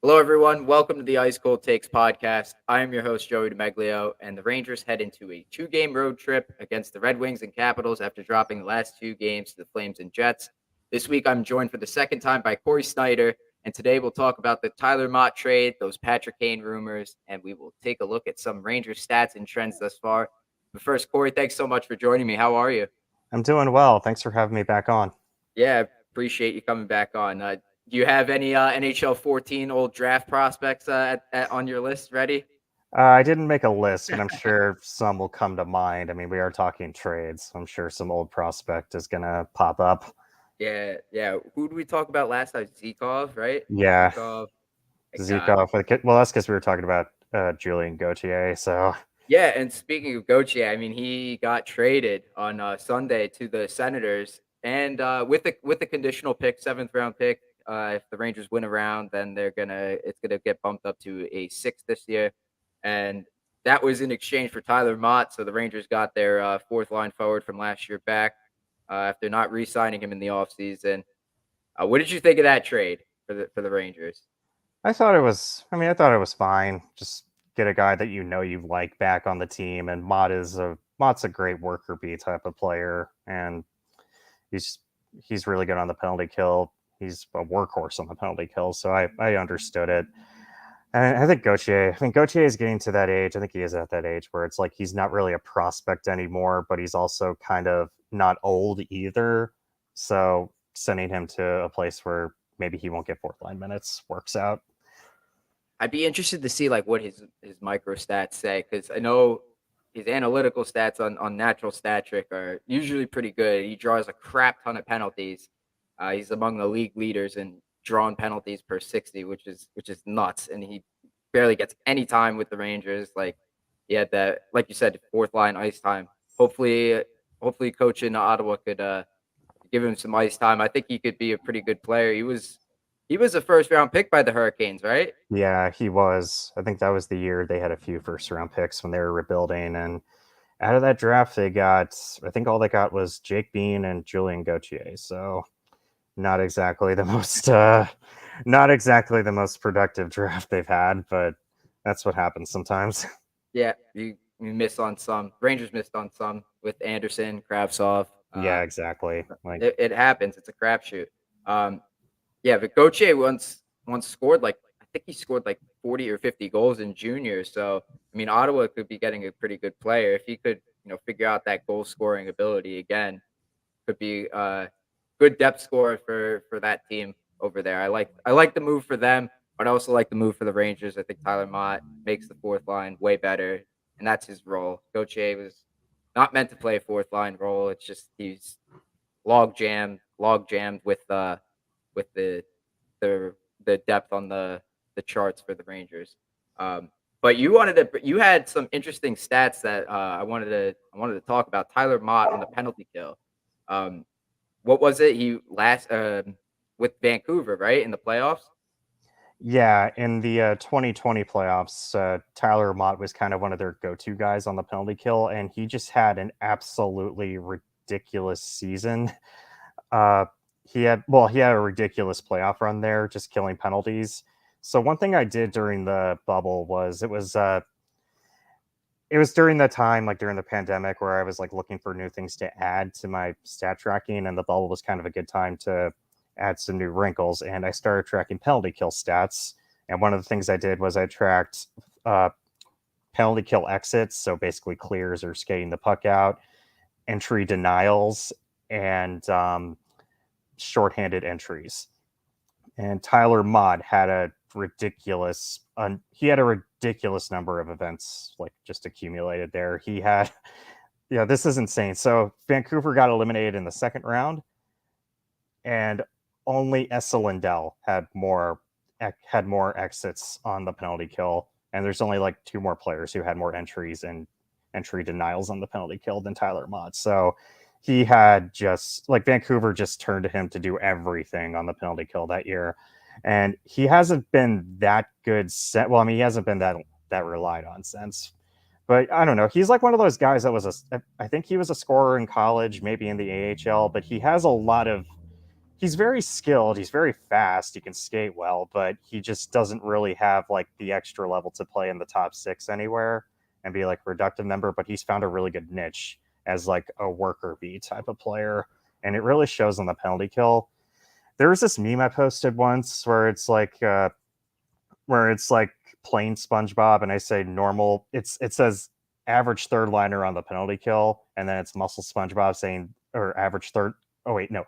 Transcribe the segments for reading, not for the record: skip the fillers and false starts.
Hello, everyone. Welcome to the Ice Cold Takes podcast. I am your host, Joey DeMeglio, and the Rangers head into a two-game road trip against the Red Wings and Capitals after dropping the last two games to the Flames and Jets. This week, I'm joined for the second time by Corey Sznajder, and today we'll talk about the Tyler Mott trade, those Patrick Kane rumors, and we will take a look at some Rangers stats and trends thus far. But first, Corey, thanks so much for joining me. How are you? I'm doing well. Thanks for having me back on. Yeah, appreciate you coming back on. Do you have any NHL 14 old draft prospects on your list ready? I didn't make a list, but I'm sure some will come to mind. I mean, we are talking trades. I'm sure some old prospect is going to pop up. Yeah. Who did we talk about last time? Zikov, right? Yeah, Zikov. Zeke. Well, that's because we were talking about Julian Gauthier. So, Yeah, and speaking of Goalie, I mean, he got traded on Sunday to the Senators, and with the conditional pick, seventh round pick. If the Rangers win a round, then it's gonna get bumped up to a sixth this year, and that was in exchange for Tyler Mott. So the Rangers got their fourth line forward from last year back after not re-signing him in the offseason. What did you think of that trade for the Rangers? I thought it was fine. Just get a guy that you like back on the team. And Mott's a great worker bee type of player. And he's, he's really good on the penalty kill. He's a workhorse on the penalty kill. So I understood it. And Gauthier is getting to that age. I think he is at that age where it's like he's not really a prospect anymore, but he's also kind of not old either. So sending him to a place where maybe he won't get fourth line minutes works out. I'd be interested to see like what his micro stats say because I know his analytical stats on natural stat trick are usually pretty good. He draws a crap ton of penalties. He's among the league leaders in drawn penalties per 60, which is nuts. And he barely gets any time with the Rangers. Like he had that, like you said, fourth line ice time. Hopefully, coach in Ottawa could give him some ice time. I think he could be a pretty good player. He was a first round pick by the Hurricanes, right? Yeah, he was. I think that was the year they had a few first round picks when they were rebuilding. And out of that draft, I think all they got was Jake Bean and Julian Gauthier. So not exactly the most, not exactly the most productive draft they've had, but that's what happens sometimes. Yeah, you miss on some. Rangers missed on some with Anderson, Kravtsov. Yeah, exactly. Like, It happens. It's a crapshoot. Um, yeah, but Gauthier once scored like I think he scored like 40 or 50 goals in junior. So I mean, Ottawa could be getting a pretty good player if he could, figure out that goal scoring ability again. Could be a good depth scorer for that team over there. I like the move for them, but I also like the move for the Rangers. I think Tyler Mott makes the fourth line way better, and that's his role. Gauthier was not meant to play a fourth line role. It's just he's log jammed with the the depth on the charts for the Rangers. But you had some interesting stats that I wanted to talk about. Tyler Mott on the penalty kill. Um, what was it? He last with Vancouver, right, in the playoffs. yeah, in the 2020 playoffs, Tyler Mott was kind of one of their go-to guys on the penalty kill, and he just had an absolutely ridiculous season. Uh, he had a ridiculous playoff run there, just killing penalties. So one thing I did during the bubble was it was during the time, like during the pandemic, where I was like looking for new things to add to my stat tracking, and the bubble was kind of a good time to add some new wrinkles. And I started tracking penalty kill stats. And one of the things I did was I tracked uh, penalty kill exits, so basically clears or skating the puck out, entry denials, and shorthanded entries. And Tyler Mott had a ridiculous number of events like just accumulated there. He had yeah, this is insane. So Vancouver got eliminated in the second round, and only Essa Lindell had more exits on the penalty kill, and there's only like two more players who had more entries and entry denials on the penalty kill than Tyler Mott. So he had just like Vancouver just turned to him to do everything on the penalty kill that year, and he hasn't been that good. Well, I mean, he hasn't been that relied on since. But I don't know. He's like one of those guys that I think he was a scorer in college, maybe in the AHL, but he's very skilled, he's very fast, he can skate well, but he just doesn't really have like the extra level to play in the top 6 anywhere and be like a productive member, but he's found a really good niche as like a worker bee type of player, and it really shows on the penalty kill. There was this meme I posted once where it's like plain SpongeBob, and I say normal. It says average third liner on the penalty kill, and then it's muscle SpongeBob saying or average third. Oh wait, no,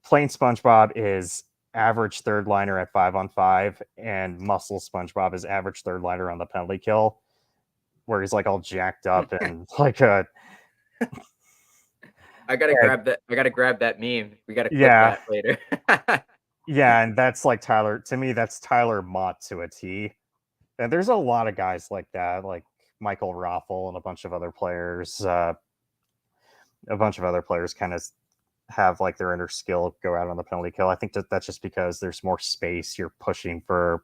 plain SpongeBob is average third liner at 5-on-5, and muscle SpongeBob is average third liner on the penalty kill, where he's like all jacked up and like a. I gotta grab that. I gotta grab that meme. We gotta clip Yeah, that later. yeah, and that's like Tyler. To me, that's Tyler Mott to a T. And there's a lot of guys like that, like Michael Raffle and a bunch of other players. A bunch of other players kind of have like their inner skill go out on the penalty kill. I think that's just because there's more space. You're pushing for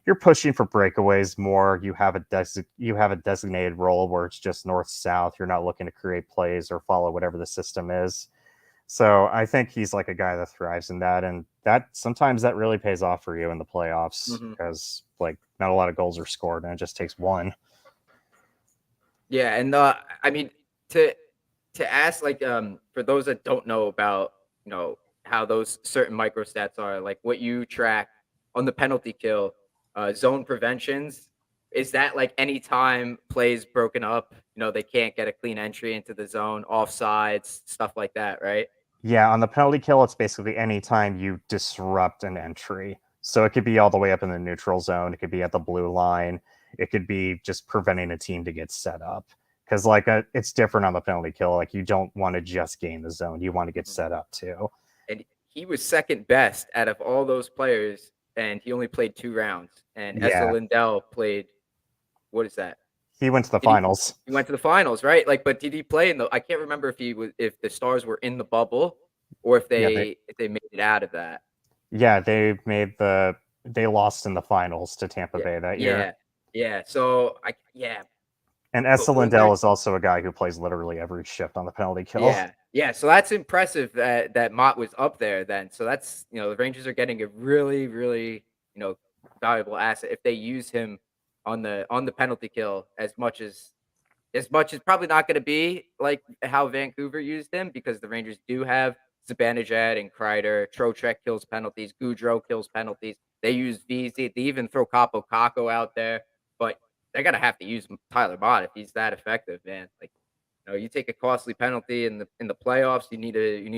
breakaways more. You have a designated role where it's just north south. You're not looking to create plays or follow whatever the system is. So I think he's like a guy that thrives in that, and that sometimes that really pays off for you in the playoffs because like not a lot of goals are scored, and it just takes one. Yeah, and I mean to ask like for those that don't know about how those certain microstats are, like what you track on the penalty kill, zone preventions. Is that like anytime plays broken up, they can't get a clean entry into the zone, offsides, stuff like that, right? Yeah, on the penalty kill, it's basically any time you disrupt an entry. So it could be all the way up in the neutral zone. It could be at the blue line. It could be just preventing a team to get set up. Because it's different on the penalty kill. Like you don't want to just gain the zone. You want to get Mhm. set up too. And he was second best out of all those players, and he only played 2 rounds. And Essa Yeah, Lindell played, what is that? he went to the Did he? finals. He went to the finals, right? Like, but did he play in the? I can't remember if the Stars were in the bubble or if Yeah, they made it out of that. they lost in the finals to Tampa Yeah, Bay that year. yeah, yeah. So And but Essa when they're Lindell is also a guy who plays literally every shift on the penalty kill. yeah, yeah. So that's impressive that Mott was up there then. So that's the Rangers are getting a really, really valuable asset if they use him on the penalty kill as much as probably not going to be like how Vancouver used him because the Rangers do have Zibanejad and Kreider. Trocheck kills penalties. Goudreau kills penalties. They use VZ. They even throw Capo Caco out there. But they're gonna have to use Tyler Mott if he's that effective, man. Like you take a costly penalty in the playoffs. You need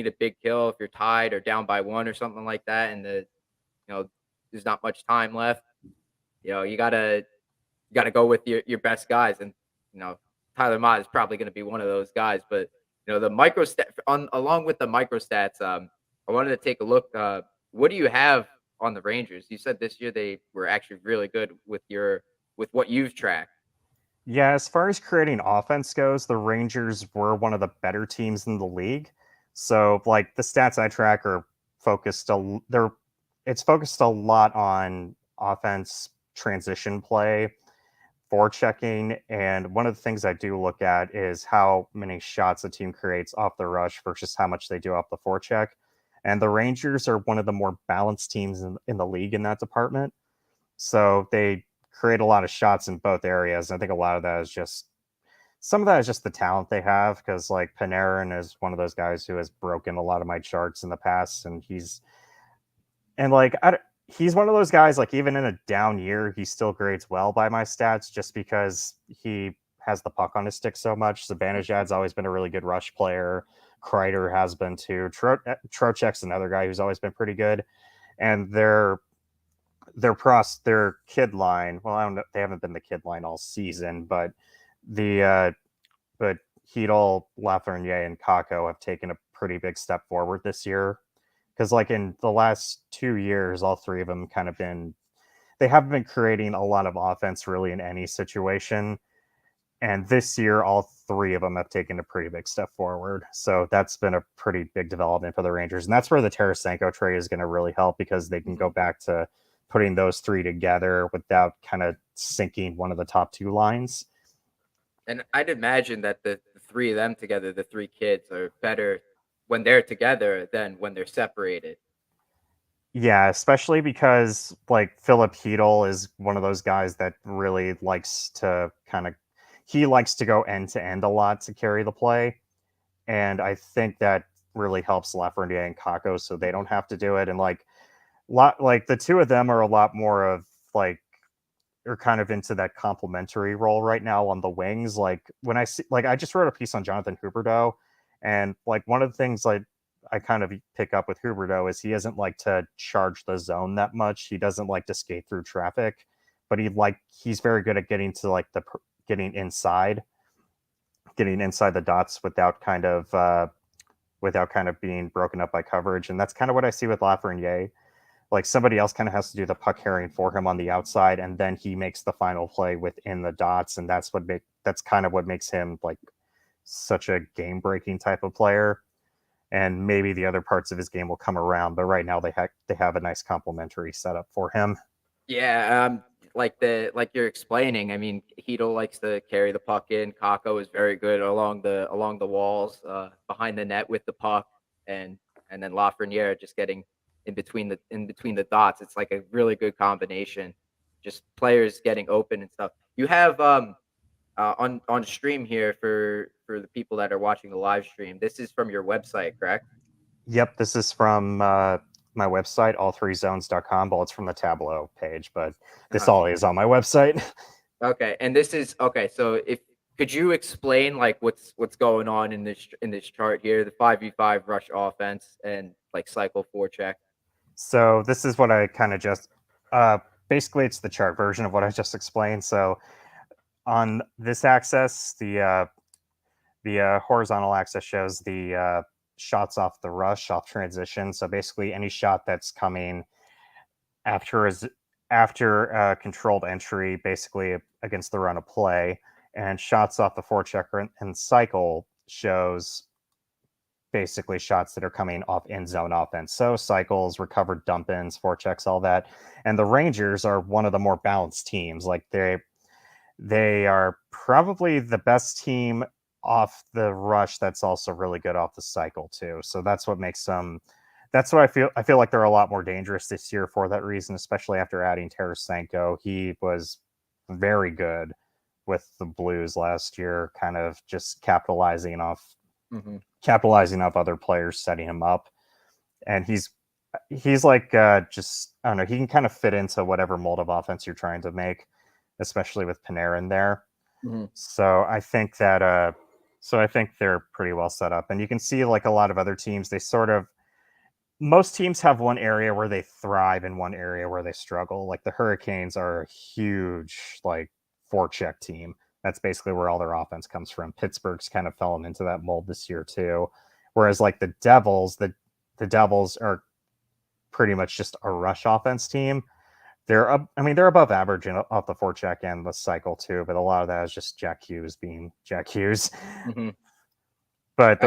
a big kill if you're tied or down by one or something like that, and there's not much time left. You gotta go with your best guys, and you know Tyler Mott is probably going to be one of those guys. But the microstat on along with the microstats, I wanted to take a look. What do you have on the Rangers? You said this year they were actually really good with what you've tracked. Yeah, as far as creating offense goes, the Rangers were one of the better teams in the league. So, like the stats I track are focused a they're it's focused a lot on offense, transition play, forechecking, and one of the things I do look at is how many shots a team creates off the rush versus how much they do off the forecheck. And the Rangers are one of the more balanced teams in the league in that department. So they create a lot of shots in both areas. I think a lot of that is just some of that is just the talent they have because like Panarin is one of those guys who has broken a lot of my charts in the past, and he's one of those guys like even in a down year he still grades well by my stats just because he has the puck on his stick so much. Zibanejad's always been a really good rush player. Kreider has been too. Trocheck's another guy who's always been pretty good, and their kid line. Well, I don't know. They haven't been the kid line all season, but the but Hedel, Lafreniere, and Kako have taken a pretty big step forward this year. Because like in the last 2 years, all three of them they haven't been creating a lot of offense really in any situation. And this year, all three of them have taken a pretty big step forward. So that's been a pretty big development for the Rangers. And that's where the Tarasenko trade is going to really help because they can go back to putting those three together without kind of sinking one of the top two lines. And I'd imagine that the three of them together, the three kids, are better when they're together than when they're separated. Yeah, especially because like Philip Hedel is one of those guys that really likes to he likes to go end to end a lot to carry the play. And I think that really helps Lafreniere and Kako so they don't have to do it. And like the two of them are a lot more of like are kind of into that complementary role right now on the wings. Like when I see, like I just wrote a piece on Jonathan Huberdeau, and like one of the things I kind of pick up with Huberdeau is he doesn't like to charge the zone that much. He doesn't like to skate through traffic, but he's very good at getting inside the dots without kind of being broken up by coverage, and that's kind of what I see with Lafreniere. Like somebody else kind of has to do the puck carrying for him on the outside, and then he makes the final play within the dots, and that's kind of what makes him like such a game breaking type of player. And maybe the other parts of his game will come around, but right now they have a nice complementary setup for him. Yeah, like you're explaining. I mean, Hedo likes to carry the puck in. Kako is very good along the walls, behind the net with the puck, and then Lafreniere just getting in between the dots. It's like a really good combination. Just players getting open and stuff. You have on stream here for the people that are watching the live stream. This is from your website, correct? Yep, this is from my website, all3zones.com. Well, it's from the Tableau page, but this Uh-huh. all is on my website. Okay, and this is okay. So, if could you explain like what's going on in this chart here, the 5v5 rush offense and like cycle forecheck? So this is what I kind of just uh, basically it's the chart version of what I just explained. So on this axis, the horizontal axis shows the shots off the rush, off transition. So basically, any shot that's coming after is after controlled entry, basically against the run of play, and shots off the forecheck and cycle shows basically shots that are coming off end zone offense. So cycles, recovered dump ins, forechecks, all that. And the Rangers are one of the more balanced teams. Like they are probably the best team off the rush that's also really good off the cycle too. So that's what makes them that's what I feel like they're a lot more dangerous this year for that reason, especially after adding Tarasenko. He was very good with the Blues last year, kind of just Hmm. capitalizing off other players setting him up. And he's like just I don't know, he can kind of fit into whatever mold of offense you're trying to make, especially with Panarin there. Hmm. So I think they're pretty well set up. And you can see like a lot of other teams, they sort of most teams have one area where they thrive and one area where they struggle. Like the Hurricanes are a huge like forecheck team. That's basically where all their offense comes from. Pittsburgh's kind of fallen into that mold this year too. Whereas like the Devils are pretty much just a rush offense team. They're above average off the forecheck and the cycle too, but a lot of that is just Jack Hughes being Jack Hughes. Hmm. But I see.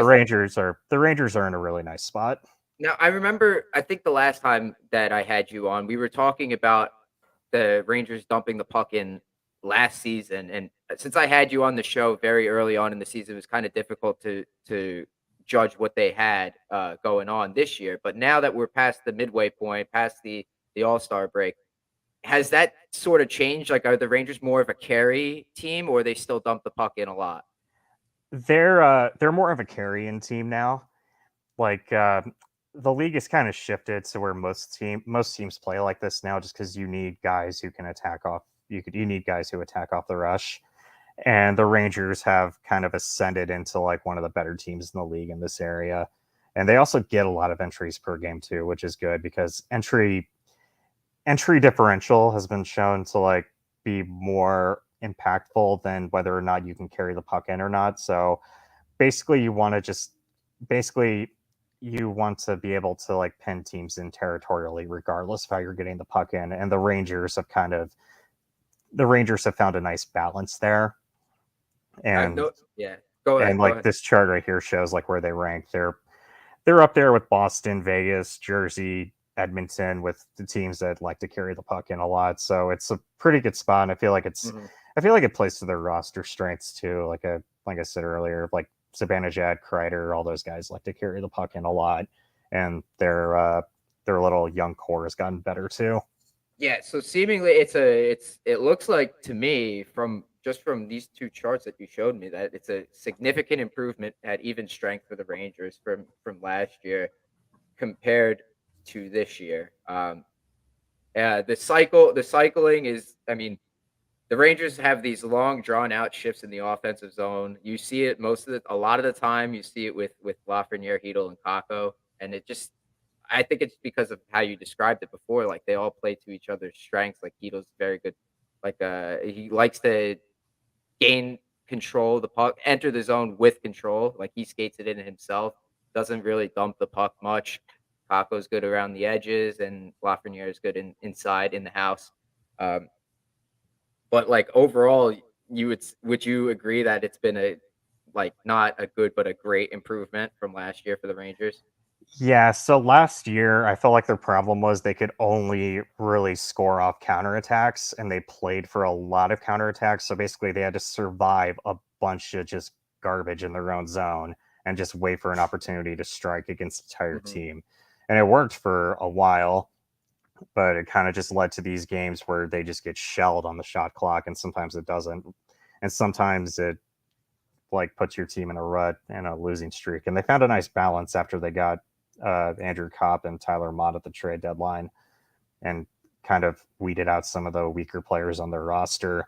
the Rangers are in a really nice spot. Now I remember. I think the last time that I had you on, we were talking about the Rangers dumping the puck in last season, and since I had you on the show very early on in the season, it was kind of difficult to judge what they had going on this year. But now that we're past the midway point, past the All Star break, has that sort of changed? Like, are the Rangers more of a carry team, or they still dump the puck in a lot? They're more of a carrying team now. Like the league has kind of shifted to where most teams play like this now, just because you need guys who can attack off. You need guys who attack off the rush, and the Rangers have kind of ascended into like one of the better teams in the league in this area. And they also get a lot of entries per game too, which is good because entry differential has been shown to like be more impactful than whether or not you can carry the puck in or not. So basically basically you want to be able to like pin teams in territorially regardless of how you're getting the puck in. And the Rangers have found a nice balance there. I've And no, yeah. Go ahead. and Go like ahead. this chart right here shows like where they rank. They're up there with Boston, Vegas, Jersey, Edmonton, with the teams that like to carry the puck in a lot. So it's a pretty good spot. And Hmm. I feel like it plays to their roster strengths too. Like I said earlier, like Zibanejad, Kreider, all those guys like to carry the puck in a lot, and their little young core has gotten better too. Yeah, so seemingly it looks like to me from these two charts that you showed me that it's a significant improvement at even strength for the Rangers from last year compared to this year. The cycling is, I mean, the Rangers have these long drawn out shifts in the offensive zone. You see it a lot of the time. You see it with Lafreniere, Hedel, and Kako, and I think it's because of how you described it before. Like they all play to each other's strengths. Like Hedo's very good. Like he likes to gain control of the puck, enter the zone with control. Like he skates it in himself. Doesn't really dump the puck much. Kako's good around the edges, and Lafreniere is good inside in the house. Um, but like overall, would you agree that it's been a like not a good but a great improvement from last year for the Rangers? Yeah, so last year I felt like their problem was they could only really score off counterattacks and they played for a lot of counterattacks. So basically they had to survive a bunch of just garbage in their own zone and just wait for an opportunity to strike against the entire Hmm. team. And it worked for a while, but it kind of just led to these games where they just get shelled on the shot clock and sometimes it doesn't. And sometimes it like puts your team in a rut and a losing streak. And they found a nice balance after they got Andrew Kopp and Tyler Mott at the trade deadline and kind of weeded out some of the weaker players on their roster.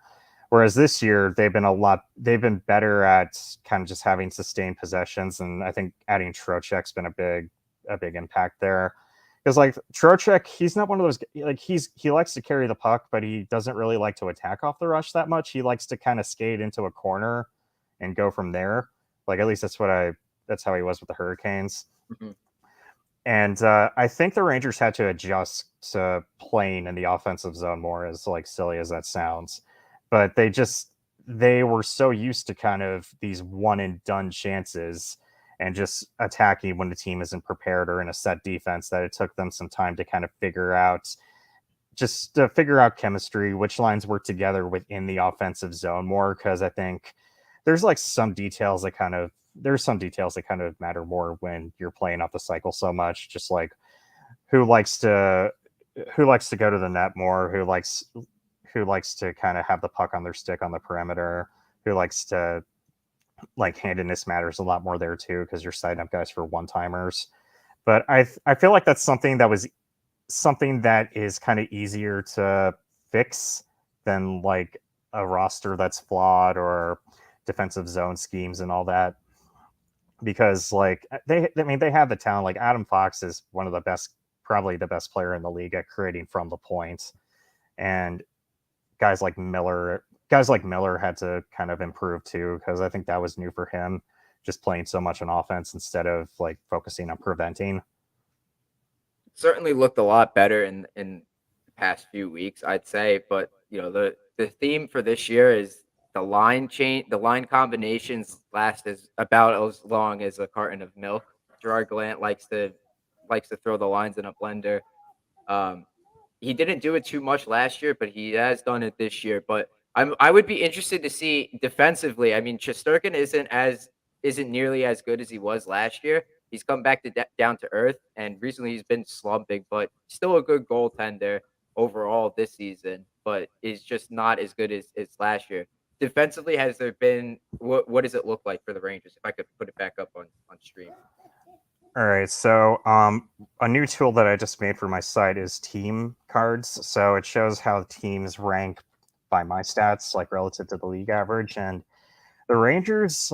Whereas this year they've been better at kind of just having sustained possessions, and I think adding Trocheck's been a big impact there. Because like Trocheck, he's not one of those like he likes to carry the puck, but he doesn't really like to attack off the rush that much. He likes to kind of skate into a corner and go from there. Like at least that's how he was with the Hurricanes. Hmm. And I think the Rangers had to adjust to playing in the offensive zone more, as like silly as that sounds. But they were so used to kind of these one and done chances and just attacking when the team isn't prepared or in a set defense that it took them some time to kind of figure out chemistry, which lines work together within the offensive zone more. Because I think there's like some details that kind of matter more when you're playing off the cycle so much. Just like who likes to who likes to go to the net more, who likes to kind of have the puck on their stick on the perimeter, who likes to like handedness matters a lot more there too because you're setting up guys for one timers. But I feel like that's something that is kind of easier to fix than like a roster that's flawed or defensive zone schemes and all that. Because like they have the talent. Like Adam Fox is one of the best, probably the best player in the league at creating from the point, and guys like Miller had to kind of improve too because I think that was new for him, just playing so much on offense instead of like focusing on preventing. Certainly looked a lot better in the past few weeks, I'd say. But the theme for this year is the line combinations last as about as long as a carton of milk. Gerard Gallant likes to throw the lines in a blender. Um, he didn't do it too much last year, but he has done it this year. But I would be interested to see defensively. I mean, Shesterkin isn't nearly as good as he was last year. He's come back to down to earth, and recently he's been slumping, but still a good goaltender overall this season. But is just not as good as last year. Defensively, has there been what does it look like for the Rangers? If I could put it back up on stream. All right, so a new tool that I just made for my site is team cards. So it shows how teams rank by my stats, like relative to the league average. And the Rangers,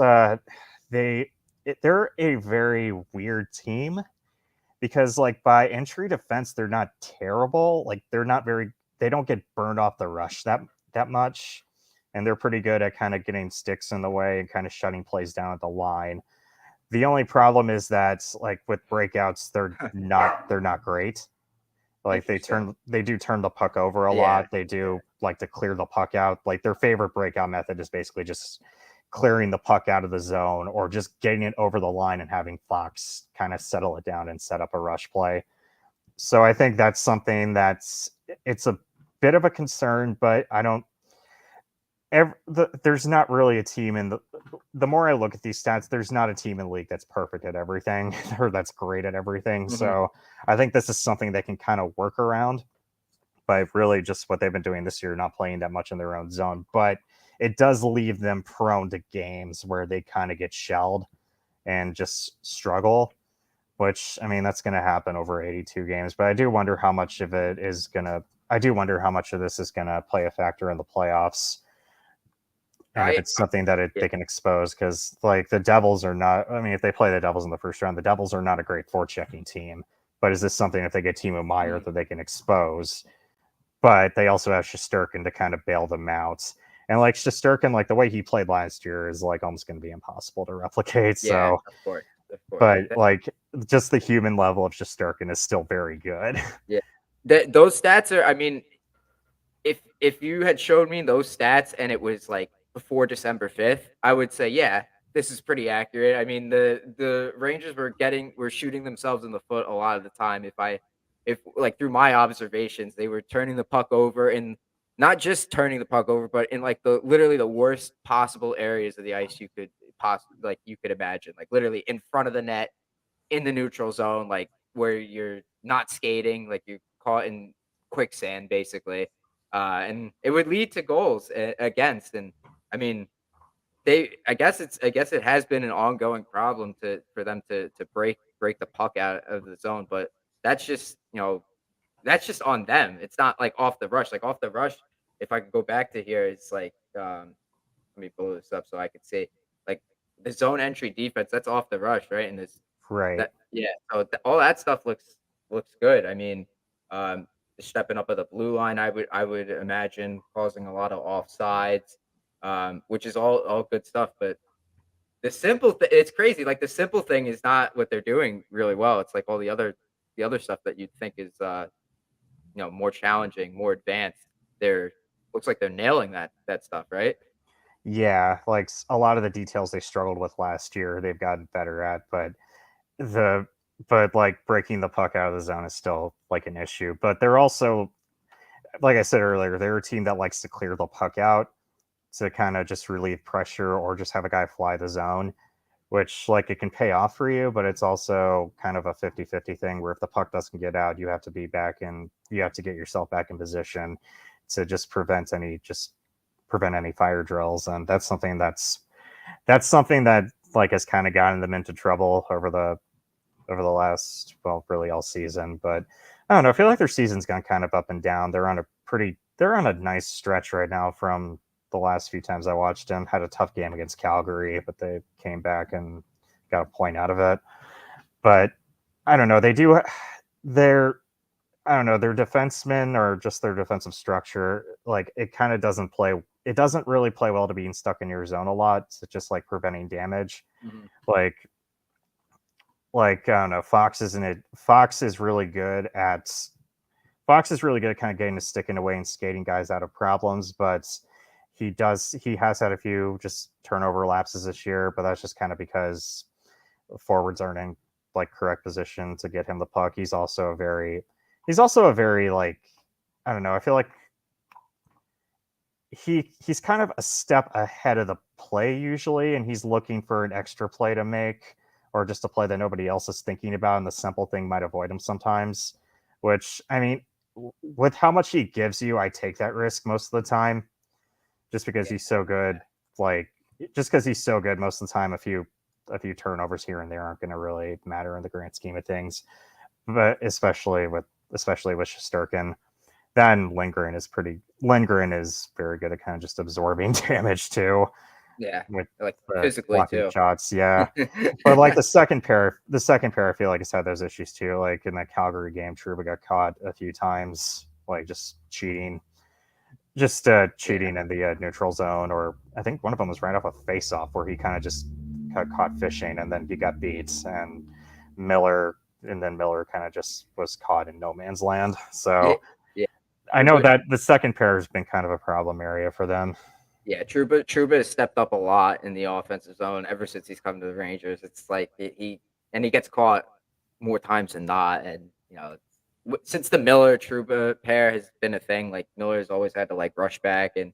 they're a very weird team because, like, by entry defense, they're not terrible. Like, they don't get burned off the rush that much, and they're pretty good at kind of getting sticks in the way and kind of shutting plays down at the line. The only problem is that like with breakouts, they're not great. Like Interesting. they do turn the puck over a Yeah. lot. They do like to clear the puck out. Like their favorite breakout method is basically just clearing the puck out of the zone or just getting it over the line and having Fox kind of settle it down and set up a rush play. So I think that's something it's a bit of a concern, but I don't there's not really a team in the more I look at these stats, there's not a team in the league that's perfect at everything or that's great at everything. Mhm. So I think this is something they can kind of work around by really just what they've been doing this year, not playing that much in their own zone. But it does leave them prone to games where they kind of get shelled and just struggle, which, I mean, that's going to happen over 82 games. But I do wonder how much of it is going to, I do wonder how much of this is going to play a factor in the playoffs. And if I it's something that yeah, they can expose, because like the Devils are not, I mean, if they play the Devils in the first round, the Devils are not a great forechecking team. But is this something if they get Timo Meyer mm, that they can expose? But they also have Shesterkin to kind of bail them out. And like Shesterkin, like the way he played last year is like almost going to be impossible to replicate. yeah, So, of course. but like just the human level of Shesterkin is still very good. Yeah, those stats are. I mean, if you had showed me those stats and it was like before December 5th, I would say, yeah, this is pretty accurate. I mean, the Rangers were shooting themselves in the foot a lot of the time. If like through my observations, they were turning the puck over and not just turning the puck over, but in like the literally the worst possible areas of the ice you could you could imagine, like literally in front of the net, in the neutral zone, like where you're not skating, like you're caught in quicksand, basically. And it would lead to goals against. And I mean, I guess it has been an ongoing problem for them to break the puck out of the zone, but that's just that's just on them. It's not like off the rush. Like off the rush, if I could go back to here, it's like let me pull this up so I could see like the zone entry defense. That's off the rush, right? And this Right. that yeah, so all that stuff looks good. I mean, the stepping up of the blue line, I would imagine causing a lot of offsides, which is all good stuff. But it's crazy. Like the simple thing is not what they're doing really well. It's like all the other stuff that you'd think is more challenging, more advanced. They're looks like they're nailing that stuff, right? Yeah, like a lot of the details they struggled with last year, they've gotten better at, the but like breaking the puck out of the zone is still like an issue. But they're also, like I said earlier, they're a team that likes to clear the puck out to kind of just relieve pressure or just have a guy fly the zone, which like it can pay off for you, but it's also kind of a 50-50 thing where if the puck doesn't get out, you have to be back in, you have to get yourself back in position to just prevent any fire drills. And that's something that like has kind of gotten them into trouble over the last, well, really all season. But I don't know, I feel like their season's gone kind of up and down. They're on a nice stretch right now from the last few times I watched them. Had a tough game against Calgary, but they came back and got a point out of it. But I don't know, their I don't know, their defensemen or just their defensive structure, like it kind of doesn't play, it doesn't really play well to being stuck in your zone a lot. It's just like preventing damage. Mhm. Like I don't know, Fox is really good at kind of getting to sticking away and skating guys out of problems, but he has had a few just turnover lapses this year, but that's just kind of because forwards aren't in like correct position to get him the puck. He's also a very like, I don't know, I feel like he's kind of a step ahead of the play usually, and he's looking for an extra play to make or just a play that nobody else is thinking about, and the simple thing might avoid him sometimes. Which I mean, with how much he gives you, I take that risk most of the time, just because Yeah. he's so good. Like just because he's so good, most of the time, a few turnovers here and there aren't going to really matter in the grand scheme of things. But especially with Shesterkin, then Lindgren is very good at kind of just absorbing damage too Yeah. with Like physically blocking too. shots. Yeah, but like the second pair, I feel like has had those issues too. Like in that Calgary game, Trouba got caught a few times, like Yeah. cheating in the neutral zone, or I think one of them was right off a face-off where he kind of just got caught fishing and then he got beat, and Miller Miller kind of just was caught in no man's land. Yeah. So Yeah. I know Trouba that the second pair has been kind of a problem area for them. Yeah, Trouba has stepped up a lot in the offensive zone ever since he's come to the Rangers. It's like he gets caught more times than not, and since the Miller Trouba pair has been a thing, like Miller's always had to like rush back and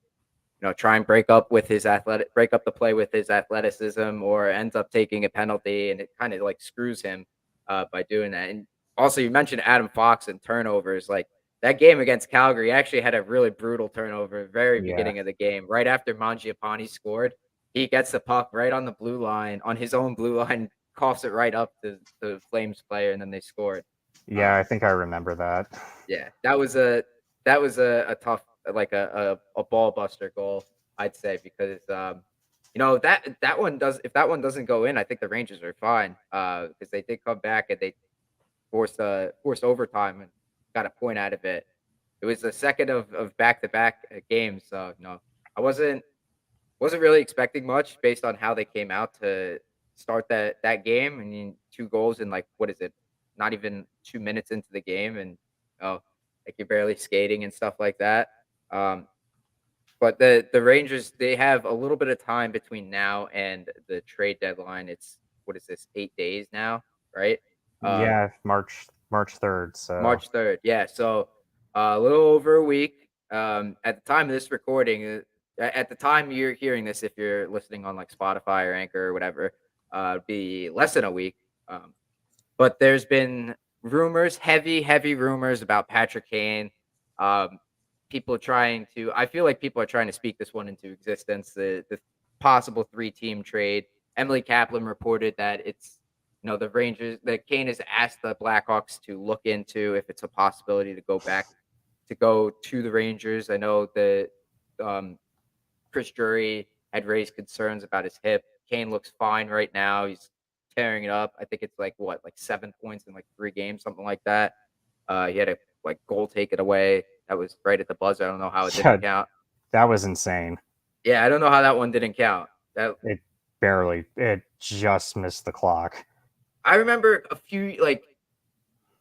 try and break up the play with his athleticism, or ends up taking a penalty, and it kind of like screws him by doing that. And also, you mentioned Adam Fox and turnovers. Like that game against Calgary actually had a really brutal turnover at the very Yeah. beginning of the game. Right after Mangiapane scored, he gets the puck right on the blue line, on his own blue line, coughs it right up to the Flames player, and then they scored. Yeah, I Um, think I remember that. yeah, that was a tough, like a ball buster goal, I'd say, because that one does if that one doesn't go in, I think the Rangers are fine because they did come back and they forced overtime and got a point out of it. It was the second of back to back games, so I wasn't really expecting much based on how they came out to start that game. I mean, 2 goals in, like, what is it? Not even 2 minutes into the game, and like you're barely skating and stuff like that. Um, but the Rangers, they have a little bit of time between now and the trade deadline. It's, what is this, 8 days now, right? Um, Yeah, March 3rd. So March 3rd. Yeah, so a little over a week. At the time of this recording, at the time you're hearing this, if you're listening on like Spotify or Anchor or whatever, it'd be less than a week. Um, but there's been rumors, heavy, heavy rumors about Patrick Kane. Um, I feel like people are trying to speak this one into existence. The possible 3-team trade. Emily Kaplan reported that the Rangers, that Kane has asked the Blackhawks to look into if it's a possibility to go to the Rangers. I know that um, Chris Drury had raised concerns about his hip. Kane looks fine right now. He's tearing it up. I think it's like what, like 7 points in like 3 games, something like that. He had a like goal taken away. That was right at the buzzer. I don't know how it yeah, didn't count. that was insane. Yeah, I don't know how that one didn't count. That It just missed the clock. I remember a few, like,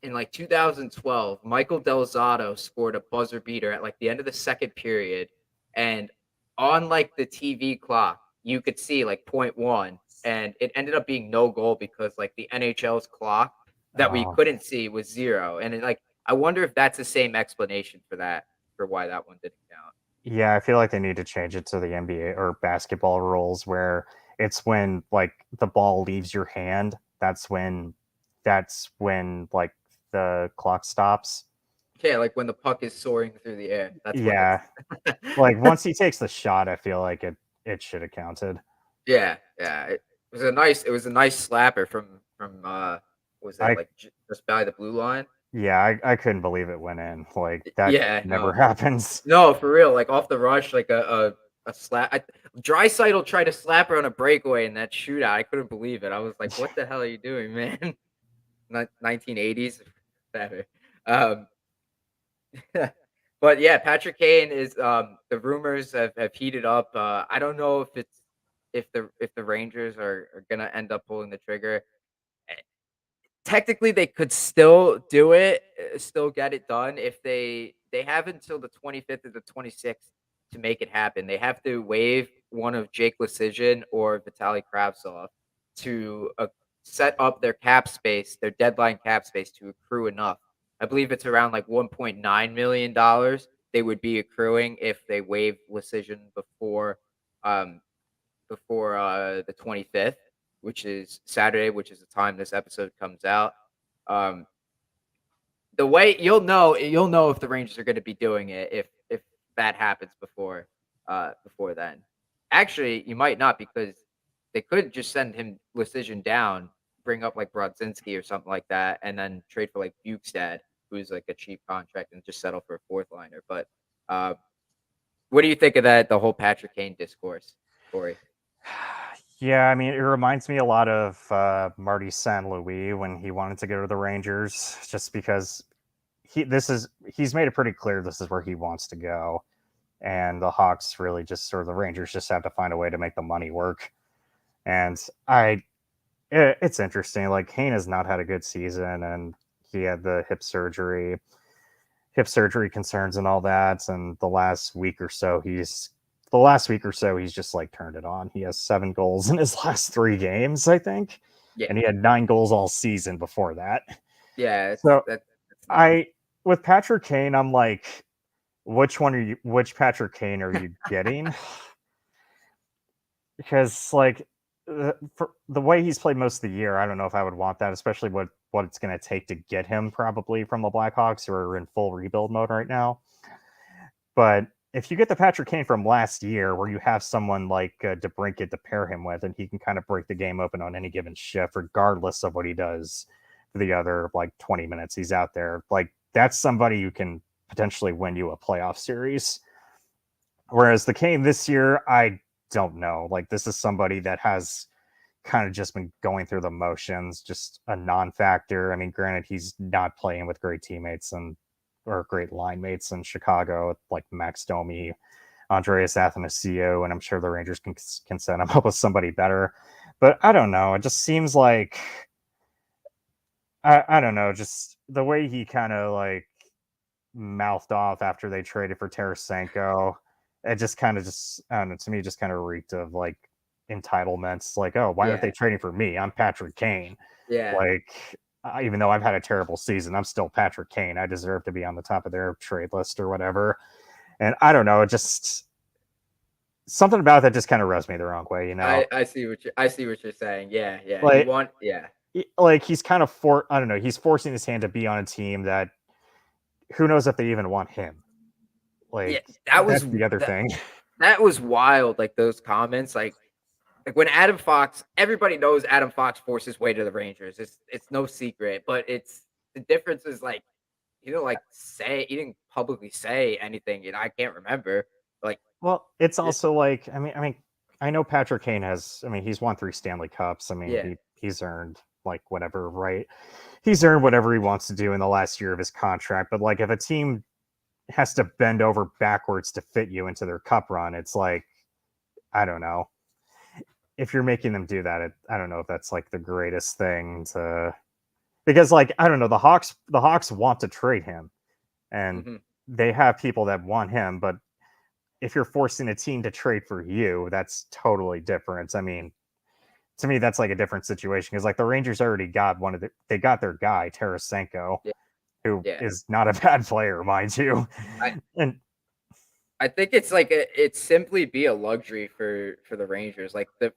in like 2012, Michael Delzato scored a buzzer beater at like the end of the second period, and on like the TV clock, you could see like point one, and it ended up being no goal because like the NHL's clock that we Oh, couldn't see was zero, and I wonder if that's the same explanation for that, for why that one didn't count. yeah, I feel like they need to change it to the NBA or basketball rules where it's when like the ball leaves your hand, that's when like the clock stops. Yeah, like when the puck is soaring through the air, that's when Yeah, it's. like once he takes the shot, I feel like it should have counted. Yeah, yeah. It was a nice slapper from what was that, I like just by the blue line? Yeah, I couldn't believe it went in. Like that Yeah, never no. happens. No, for real, like off the rush, like a slap. Draisaitl tried to slap her on a breakaway in that shootout. I couldn't believe it. I was like, "What the hell are you doing, man?" 1980s, better. Um, but yeah, Patrick Kane is the rumors have heated up. I don't know if the Rangers are gonna end up pulling the trigger. Eh, Technically, they could still do it, still get it done if they have until the 25th or the 26th to make it happen. They have to waive one of Jake Leschyshyn or Vitaly Kravtsov to set up their cap space, their deadline cap space, to accrue enough. I believe it's around like $1.9 million they would be accruing if they waive Leschyshyn um, before the 25th, which is Saturday, which is the time this episode comes out. Um, the way you'll know if the Rangers are going to be doing it if that happens before then. Actually, you might not, because they could just send him Decision down, bring up like Brodzinski or something like that, and then trade for like Bukestad, who's like a cheap contract, and just settle for a fourth liner. But uh, what do you think of that? The whole Patrick Kane discourse, Corey? Yeah, I mean, it reminds me a lot of Marty St. Louis when he wanted to go to the Rangers, just because he's made it pretty clear this is where he wants to go, and the Hawks really just or the Rangers just have to find a way to make the money work. And it's interesting. Like Kane has not had a good season, and he had the hip surgery concerns and all that. And the last week or so he's just like turned it on. He has 7 goals in his last 3 games, I think, Yeah, and he had 9 goals all season before that. yeah, So that's nuts. I with Patrick Kane, I'm like which Patrick Kane are you getting? Because like for the way he's played most of the year, I don't know if I would want that, especially what it's going to take to get him probably from the Blackhawks, who are in full rebuild mode right now. But if you get the Patrick Kane from last year, where you have someone like DeBrincat to pair him with, and he can kind of break the game open on any given shift, regardless of what he does for the other like 20 minutes he's out there, like that's somebody who can potentially win you a playoff series. Whereas the Kane this year, I don't know. Like this is somebody that has kind of just been going through the motions, just a non-factor. I mean, granted, he's not playing with great teammates and or great line mates in Chicago, like Max Domi, Andreas Athanasiou, and I'm sure the Rangers can set him up with somebody better. But I don't know. It just seems like I don't know, just the way he kind of like mouthed off after they traded for Tarasenko. It just kind of just I don't know, to me just kind of reeked of like entitlements. Like, oh, why aren't they Yeah, trading for me? I'm Patrick Kane. yeah. Like, even though I've had a terrible season, I'm still Patrick Kane. I deserve to be on the top of their trade list or whatever. And I don't know, it just something about that just kind of rubs me the wrong way, you know. I see what you're saying. Yeah, yeah. You Like, want yeah. like he's kind of I don't know, he's forcing his hand to be on a team that who knows if they even want him. Yeah, Like that that's was the other that, thing. that was wild, like those comments. Like when Adam Fox, everybody knows Adam Fox forced his way to the Rangers. It's no secret, but it's the difference is like he didn't publicly say anything, and I can't remember. Like Well, it's it, also like I know Patrick Kane has. I mean, he's won 3 Stanley Cups. I mean, yeah, he's earned like whatever, right? He's earned whatever he wants to do in the last year of his contract. But like, if a team has to bend over backwards to fit you into their cup run, it's like I don't know if you're making them do that. I don't know if that's like the greatest thing to because like I don't know the Hawks want to trade him and hmm they have people that want him, but if you're forcing a team to trade for you, that's totally different. I mean, to me, that's like a different situation because like the Rangers already got they got their guy Tarasenko, yeah, who yeah. is not a bad player, mind you, I and I think it's like it's simply be a luxury for the Rangers. Like the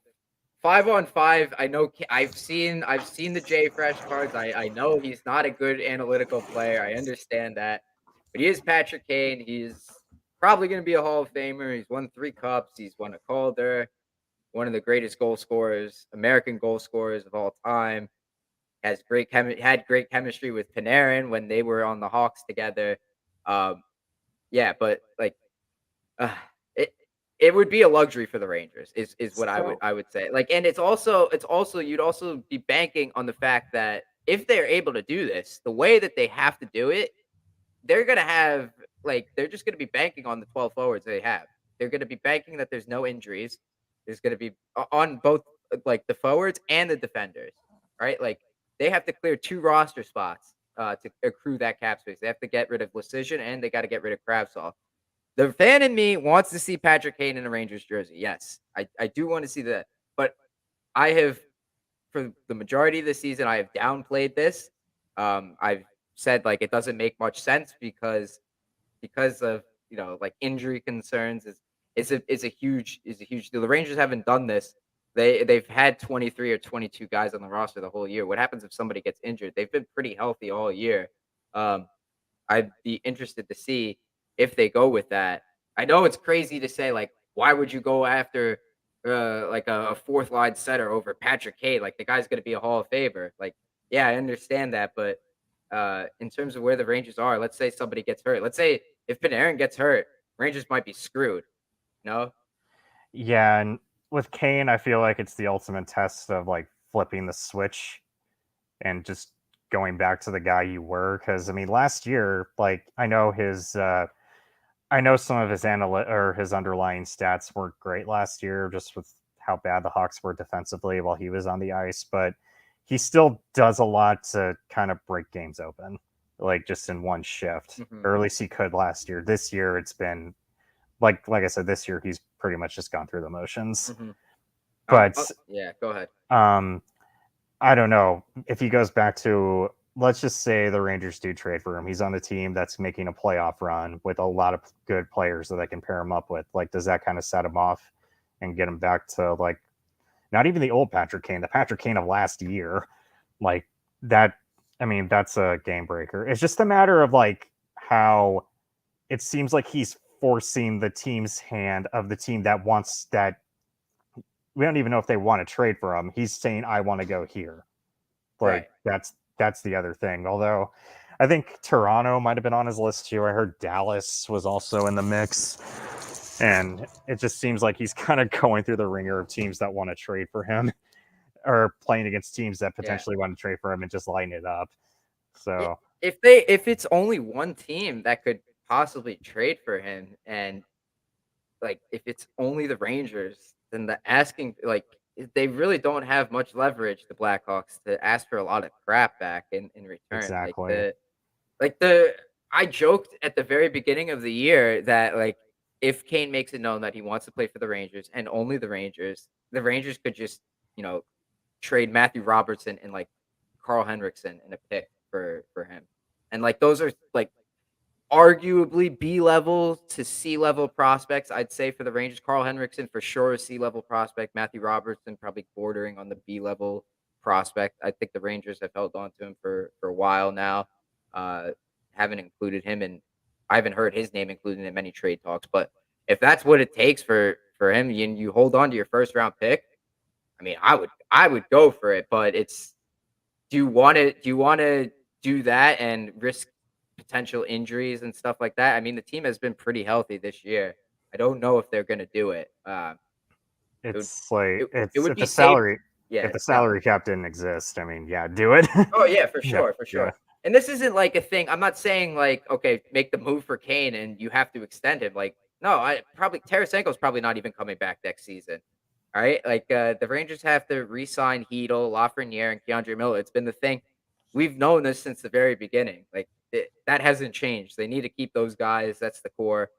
5-on-5, I know I've seen the J Fresh cards. I know he's not a good analytical player. I understand that. But he is Patrick Kane. He's probably going to be a Hall of Famer. He's won 3 cups. He's won a Calder, one of the greatest goal scorers, American goal scorers of all time. Had great chemistry with Panarin when they were on the Hawks together. Um, yeah, but like uh, it it would be a luxury for the Rangers is what so I would say. Like, and it's also you'd also be banking on the fact that if they're able to do this, the way that they have to do it, they're gonna have they're just gonna be banking on the 12 forwards they have. They're gonna be banking that there's no injuries. There's gonna be on both like the forwards and the defenders, right? Like they have to clear 2 roster spots to accrue that cap space. They have to get rid of Lecision and they got to get rid of Kravtsov. The fan in me wants to see Patrick Kane in a Rangers jersey. Yes, I do want to see that. But I have, for the majority of the season, I have downplayed this. I've said like it doesn't make much sense because of like injury concerns is a huge deal. The Rangers haven't done this. They've had 23 or 22 guys on the roster the whole year. What happens if somebody gets injured? They've been pretty healthy all year. Um, I'd be interested to see if they go with that. I know it's crazy to say, like, why would you go after like a fourth line center over Patrick Kane? Like the guy's gonna be a Hall of Famer. Like, yeah, I understand that, but in terms of where the Rangers are, let's say somebody gets hurt. Let's say if Panarin gets hurt, Rangers might be screwed. No? yeah, and with Kane, I feel like it's the ultimate test of like flipping the switch and just going back to the guy you were. Because I mean, last year, like I know some of his or his underlying stats weren't great last year, just with how bad the Hawks were defensively while he was on the ice. But he still does a lot to kind of break games open, like just in one shift, Hmm. or at least he could last year. This year, it's been like I said, this year he's pretty much just gone through the motions. Hmm. But Yeah, go ahead. um, I don't know if he goes back to let's just say the Rangers do trade for him. He's on a team that's making a playoff run with a lot of good players that they can pair him up with. Like, does that kind of set him off and get him back to like not even the old Patrick Kane, the Patrick Kane of last year? Like that, I mean, that's a game breaker. It's just a matter of like how it seems like he's forcing the team's hand of the team that wants that. We don't even know if they want to trade for him. He's saying, I want to go here. Like Right. that's the other thing. Although I think Toronto might have been on his list too. I heard Dallas was also in the mix. And it just seems like he's kind of going through the ringer of teams that want to trade for him or playing against teams that Yeah. potentially want to trade for him and just lighting it up. So If it's only one team that could possibly trade for him, and like if it's only the Rangers, then the asking like they really don't have much leverage, the Blackhawks, to ask for a lot of crap back in return. exactly. Like the I joked at the very beginning of the year that like if Kane makes it known that he wants to play for the Rangers and only the Rangers could just, you know, trade Matthew Robertson and like Carl Henriksen and a pick for him. And like those are like arguably B level to C level prospects, I'd say, for the Rangers. Carl Henriksen for sure a C level prospect. Matthew Robertson probably bordering on the B level prospect. I think the Rangers have held on to him for a while now. Uh, haven't included him, and I haven't heard his name included in many trade talks. But if that's what it takes for him, and you hold on to your first round pick, I mean, I would go for it. But it's do you want to do that and risk potential injuries and stuff like that? I mean, the team has been pretty healthy this year. I don't know if they're gonna do it. It would It's like it it's would be safe. Yeah, if the it's salary. salary cap didn't exist, I mean, yeah, do it. Oh yeah, for Yeah, sure, for yeah. sure. And this isn't like a thing. I'm not saying like, okay, make the move for Kane and you have to extend him. Like, no, I probably Tarasenko's probably not even coming back next season. All right. Like the Rangers have to re-sign Hedel, Lafreniere, and Keandre Miller. It's been the thing. We've known this since the very beginning. Like that hasn't changed. They need to keep those guys. That's the core.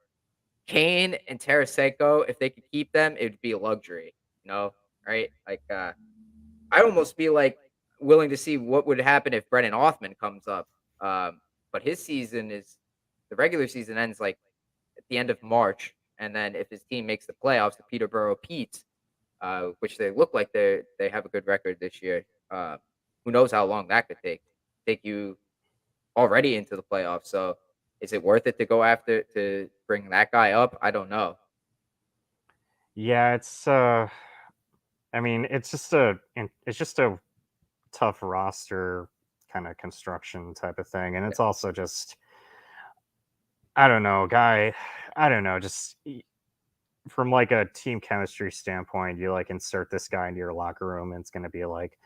Kane and Tarasenko, if they could keep them, it would be a luxury. You know, right? Like I almost feel like willing to see what would happen if Brennan Othman comes up. But his season is the regular season ends like at the end of March, and then if his team makes the playoffs, the Peterborough Petes, which they look like they have a good record this year. Who knows how long that could take you already into the playoffs? So is it worth it to go after to bring that guy up? I don't know. Yeah, I mean, it's just a tough roster kind of construction type of thing. And Yeah, it's also just I don't know, guy, I don't know, from like a team chemistry standpoint, you like insert this guy into your locker room and it's going to be like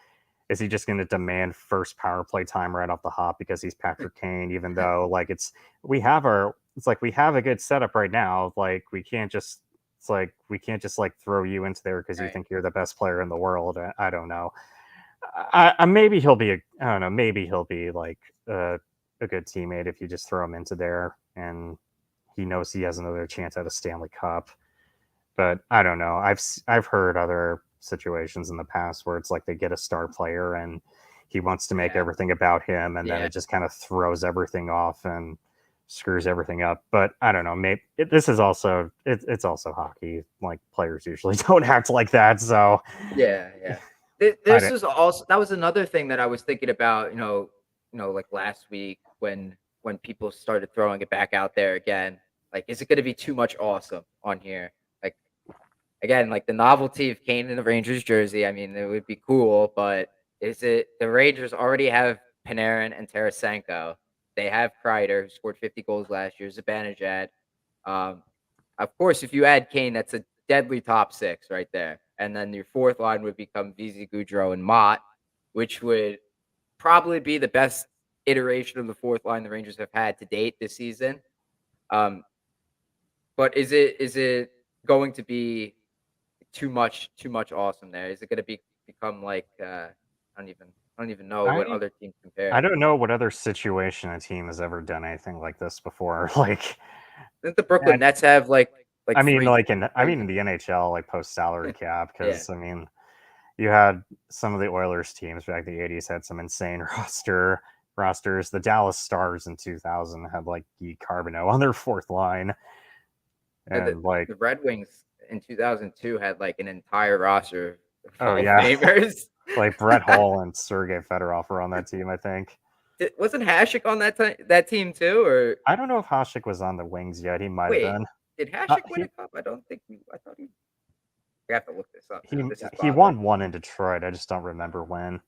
is he just going to demand first power play time right off the hop because he's Patrick Kane even though like it's like we have a good setup right now, like we can't just like throw you into there because you right. think you're the best player in the world. I don't know. Maybe I don't know. Maybe he'll be like a good teammate if you just throw him into there and he knows he has another chance at a Stanley Cup. But I don't know. I've heard other situations in the past where it's like they get a star player and he wants to make Yeah, everything about him, and then yeah. it just kind of throws everything off and screws everything up. But I don't know. Maybe this is also it's also hockey. Like players usually don't act like that. So Yeah, yeah. I This don't. was also that was another thing that I was thinking about, like last week when people started throwing it back out there again. Like, is it going to be too much awesome on here? Like again, like the novelty of Kane in the Rangers jersey. I mean, it would be cool, but is it the Rangers already have Panarin and Tarasenko? They have Kreider, who scored 50 goals last year, Zibanejad. Um, of course, if you add Kane, that's a deadly top six right there. And then your fourth line would become VZ Goudreau and Mott, which would probably be the best iteration of the fourth line the Rangers have had to date this season. Um, but is it going to be too much awesome there? Is it going to become like I don't even know what I other teams I compare. don't know what other situation a team has ever done anything like this before. Like, Didn't the Brooklyn and Nets have like three I mean crazy? in the NHL, like post salary cap, Yeah, because I mean you had some of the Oilers teams back in the '80s had some insane roster rosters. The Dallas Stars in 2000 had like Guy Carbonneau on their fourth line, and like, The Red Wings in 2002 had like an entire roster of oh Hall of yeah, Famers. like Brett Hull and Sergei Fedorov were on that team, I think. Wasn't Hasek on that team too? Or I don't know if Hasek was on the Wings yet. He might have wait, been. did Hasek win He a cup? I don't think he. I thought he. I have to look this up he now. This is he bothering won me. one in Detroit. I just don't remember when.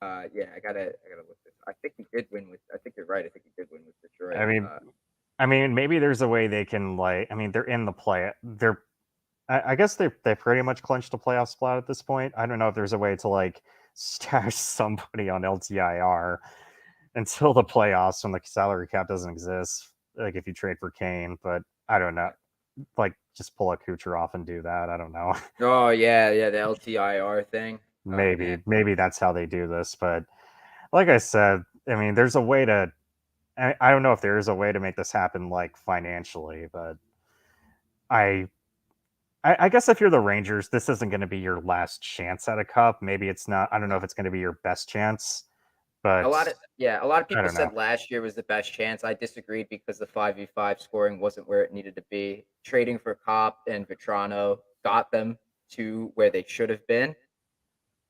Yeah, I gotta look this. I think he did win with. I think you're right. I think he did win with Detroit. I mean, maybe there's a way they can like. I mean, they're in the play. They're. I guess they pretty much clinched a playoff spot at this point. I don't know if there's a way to like stash somebody on LTIR until the playoffs when the salary cap doesn't exist. Like if you trade for Kane, but I don't know. Like just pull a Kucherov and do that. I don't know. Oh yeah, the LTIR thing. Oh man. Maybe that's how they do this. But like I said, I mean, there's a way to. I don't know if there is a way to make this happen, like financially, but I I guess if you're the Rangers, this isn't going to be your last chance at a cup. Maybe it's not. I don't know if it's going to be your best chance, but A lot of I people don't know. said last year was the best chance. I disagreed because the 5v5 scoring wasn't where it needed to be. Trading for Cop and Vitrano got them to where they should have been.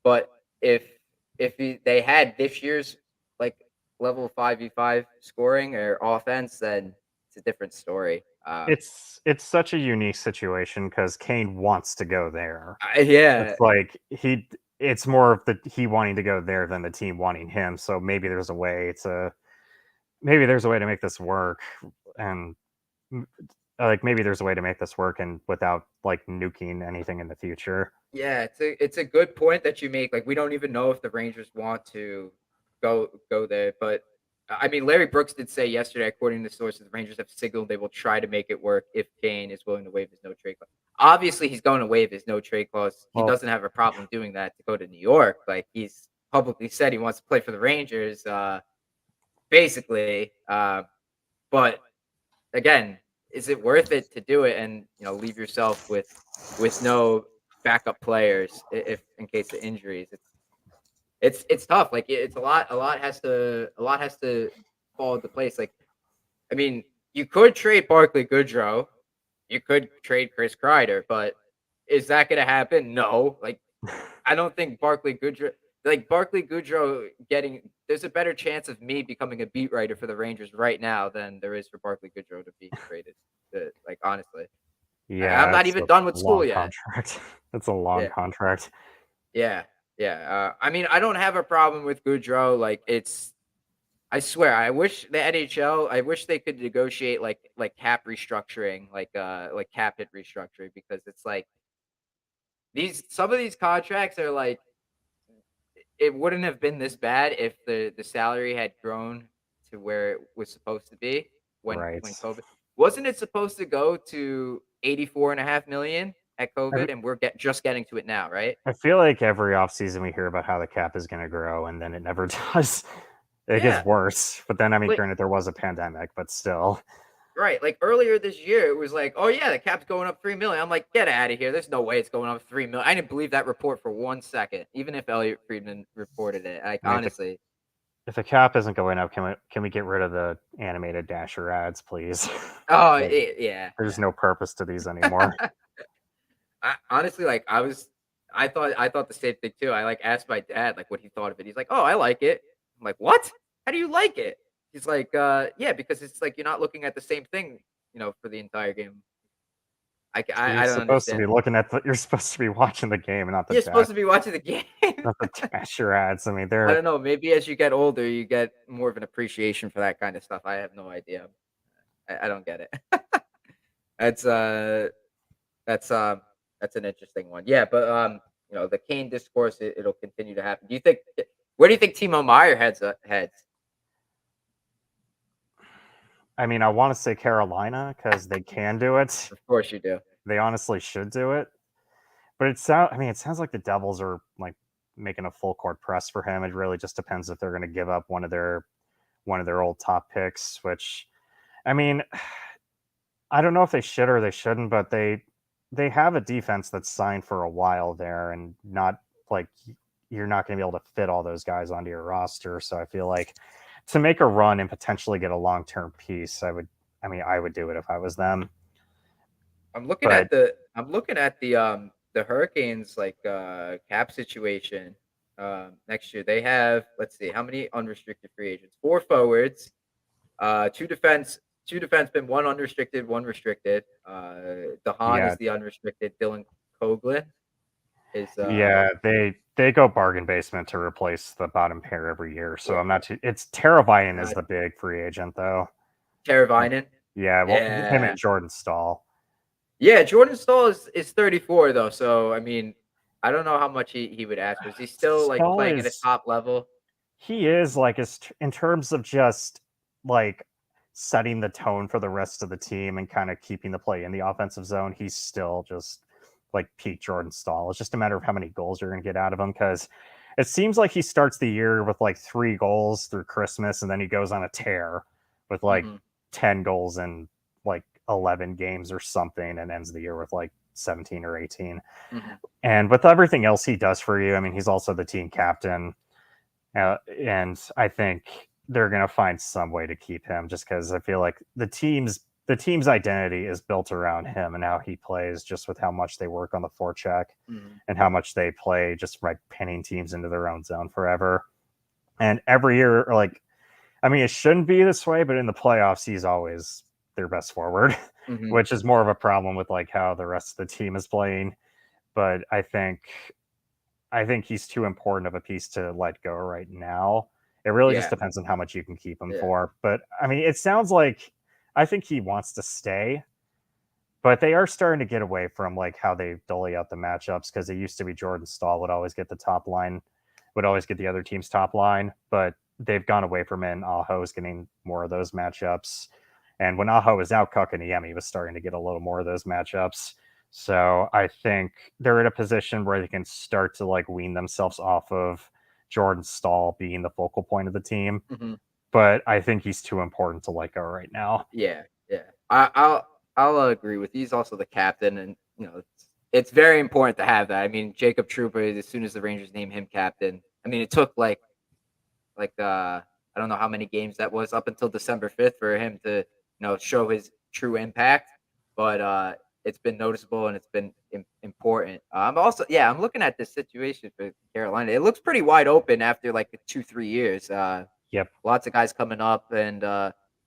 But they had this year's like level of 5v5 scoring or offense, then it's a different story. It's such a unique situation because Kane wants to go there. Yeah, It's like it's more of the he wanting to go there than the team wanting him. So maybe there's a way to make this work, and like maybe there's a way to make this work and without like nuking anything in the future. yeah, it's a good point that you make. Like we don't even know if the Rangers want to go there, but I mean Larry Brooks did say yesterday, according to sources, the Rangers have signaled they will try to make it work if Kane is willing to waive his no trade clause. Obviously, he's going to waive his no trade clause. He Well, doesn't have a problem doing that to go to New York. Like he's publicly said he wants to play for the Rangers, basically. But again, is it worth it to do it and leave yourself with no backup players if in case of injuries? It's tough. Like it's a lot has to fall into place. Like I mean, you could trade Barkley Goodrow, you could trade Chris Kreider, but is that going to happen? No. Like I don't think Barkley Goodrow getting there's a better chance of me becoming a beat writer for the Rangers right now than there is for Barkley Goodrow to be traded. Like honestly, I'm yeah, not it's even a done with school long yet. contract. It's a long Yeah, contract. yeah. I mean, I don't have a problem with Goodrow. Like it's, I swear, I wish the NHL, I wish they could negotiate like cap restructuring, like cap hit restructuring, because it's like these some of these contracts are like it wouldn't have been this bad if the salary had grown to where it was supposed to be Right. when COVID wasn't it supposed to go to 84.5 million at I, COVID, and we're just getting to it now, right? I feel like every offseason we hear about how the cap is going to grow, and then it never does. It gets Yeah. worse. But then, I mean, Like granted, there was a pandemic, but still. right. Like earlier this year, it was like, oh yeah, the cap's going up 3 million. I'm like, get out of here. There's no way it's going up 3 million. I didn't believe that report for 1 second, even if Elliot Friedman reported it. Like I mean, honestly. if the cap isn't going up, can we get rid of the animated Dasher ads, please? Oh Like, yeah, there's yeah. no purpose to these anymore. Honestly, like I thought the same thing too. I like asked my dad like what he thought of it. He's like, "Oh, I like it." I'm like, "What? How do you like it?" He's like, yeah, because it's like you're not looking at the same thing, for the entire game. You're I don't supposed to be understand. looking at you're supposed to be watching the game, not the You're supposed to be watching the game. not the Dasher ads. I mean, I they're don't know. Maybe as you get older, you get more of an appreciation for that kind of stuff. I have no idea. I don't get it. That's that's um that's an interesting one. Yeah, but the Kane discourse it'll continue to happen. Do you think where do you think Timo Meyer heads? I mean, I want to say Carolina because they can do it. Of course you do. They honestly should do it. But it sounds like the Devils are like making a full court press for him. It really just depends if they're going to give up one of their old top picks, which I mean, I don't know if they should or they shouldn't, but they have a defense that's signed for a while there and not like you're not going to be able to fit all those guys onto your roster. So I feel like to make a run and potentially get a long term piece, I would do it if I was them. But I'm looking at the Hurricanes cap situation next year. They have, let's see, how many unrestricted free agents? 4 forwards, two defensemen, one unrestricted, one restricted. DeHaan yeah, is the unrestricted. Dylan Coghlan is yeah, they go bargain basement to replace the bottom pair every year. So yeah, I'm not too. It's Teravainen is uh, the big free agent though. Teravainen. Yeah, well, him Yeah. and Jordan Stahl. Yeah, Jordan Stahl is 34 though, so I mean, I don't know how much he would ask for. Is he still like Stahl playing at a is top level? he is like in terms of just like setting the tone for the rest of the team and kind of keeping the play in the offensive zone. He's still just like peak Jordan Stahl. It's just a matter of how many goals you're going to get out of him because it seems like he starts the year with like 3 goals through Christmas and then he goes on a tear with like Hmm. 10 goals in like 11 games or something and ends the year with like 17 or 18. Hmm. And with everything else he does for you, I mean, he's also the team captain. And I think they're going to find some way to keep him just because I feel like the team's identity is built around him and how he plays, just with how much they work on the forecheck Hmm. and how much they play just like pinning teams into their own zone forever. And every year, like, I mean, it shouldn't be this way, but in the playoffs, he's always their best forward, Hmm. which is more of a problem with like how the rest of the team is playing. But I think he's too important of a piece to let go right now. It really just Yeah, depends on how much you can keep him yeah. for. But I mean, it sounds like I think he wants to stay, but they are starting to get away from like how they dolly out the matchups because it used to be Jordan Stahl would always get the top line, would always get the other team's top line, but they've gone away from it. And Aho is getting more of those matchups. And when Aho was out, Kakaniemi was starting to get a little more of those matchups. So I think they're in a position where they can start to like wean themselves off of Jordan Stahl being the focal point of the team. Hmm. But I think he's too important to let go right now. Yeah, yeah. I'll agree with you. He's also the captain, and it's very important to have that. I mean, Jacob Trooper, as soon as the Rangers named him captain, I mean, it took I don't know how many games that was up until December 5th for him to show his true impact, but it's been noticeable and it's been important. I'm looking at this situation for Carolina. It looks pretty wide open after like 2-3 years. Yep. Lots of guys coming up, and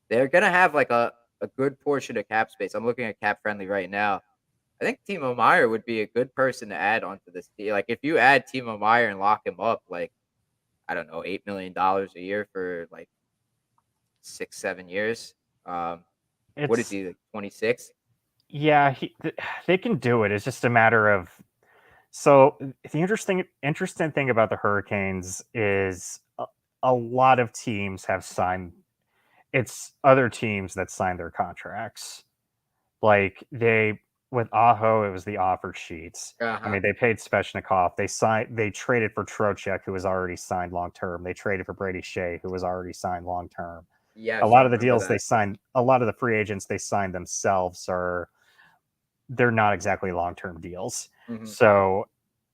they're gonna have like a good portion of cap space. I'm looking at Cap Friendly right now. I think Timo Meyer would be a good person to add onto this deal. Like if you add Timo Meyer and lock him up, like I don't know, $8 million a year for like 6-7 years. What is It's he, like 26? yeah, they can do it. It's just a matter of so the interesting thing about the Hurricanes is a lot of teams have signed. It's other teams that signed their contracts. Like they with Aho, it was the offer sheets. Uh I huh. mean, they paid Svechnikov. They traded for Trocheck, who was already signed long term. They traded for Brady Shea, who was already signed long term. A Yes, I lot of the remember deals they that. signed, a lot of the free agents they signed themselves are they're not exactly long term deals. Hmm. So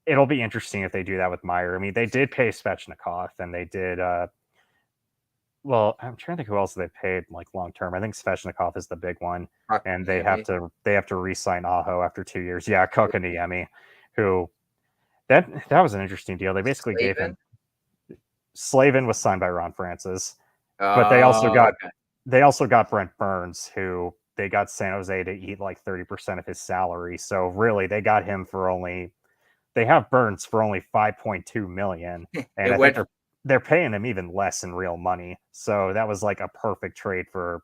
it'll be interesting if they do that with Meyer. I mean, they did pay Svechnikov and they did well, I'm trying to think who else they paid like long term. I think Svechnikov is the big one, and Niemi. they have to re-sign Aho after 2 years. Yeah, Kokoniemi, who that was an interesting deal. They basically gave him Slavin. Slavin was signed by Ron Francis, but Oh, okay. they also got Brent Burns, who they got San Jose to eat like 30% of his salary. So really, they got him for only they have Burns for only 5.2 million, and It I think went. they're paying him even less in real money. So that was like a perfect trade for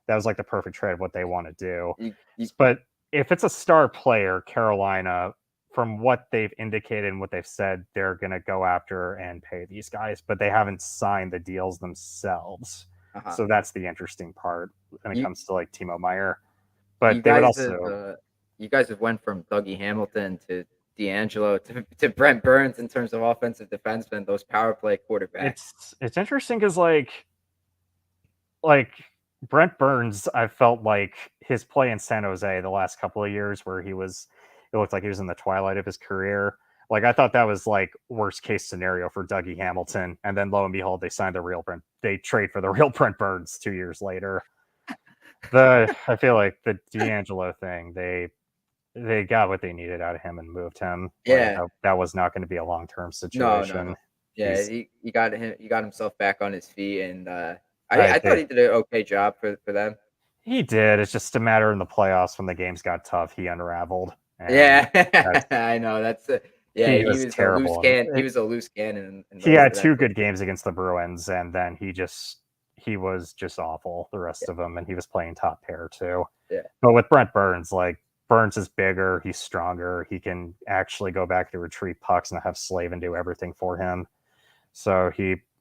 that was like the perfect trade of what they want to do. You, But if it's a star player, Carolina, from what they've indicated and what they've said, they're going to go after and pay these guys, but they haven't signed the deals themselves. uh-huh. So that's the interesting part when it you, comes to like Timo Meyer. you But they would guys have also you guys have went from Dougie Hamilton to D'Angelo to Brent Burns in terms of offensive defensemen, those power play quarterbacks. it's interesting because like Brent Burns, I felt like his play in San Jose the last couple of years where it looked like he was in the twilight of his career. Like, I thought that was like worst case scenario for Dougie Hamilton, and then lo and behold, they signed the real Brent. They trade for the real Brent Burns 2 years later. I feel like the D'Angelo thing, they got what they needed out of him and moved him. Like Yeah. that was not going to be a long term No, no, situation. no. Yeah, He's he got himself back on his feet, and I I thought they he did an okay job for them. He did. It's just a matter in the playoffs when the games got tough, he unraveled, and Yeah, that's I know. Yeah, he was terrible. he was a loose cannon in He most had of that two series. good games against the Bruins, and then he was just awful the rest Yeah, of them, and he was playing top pair too. yeah. But with Brent Burns, like Burns is bigger, he's stronger, he can actually go back to retrieve pucks and have Slavin do everything for him. So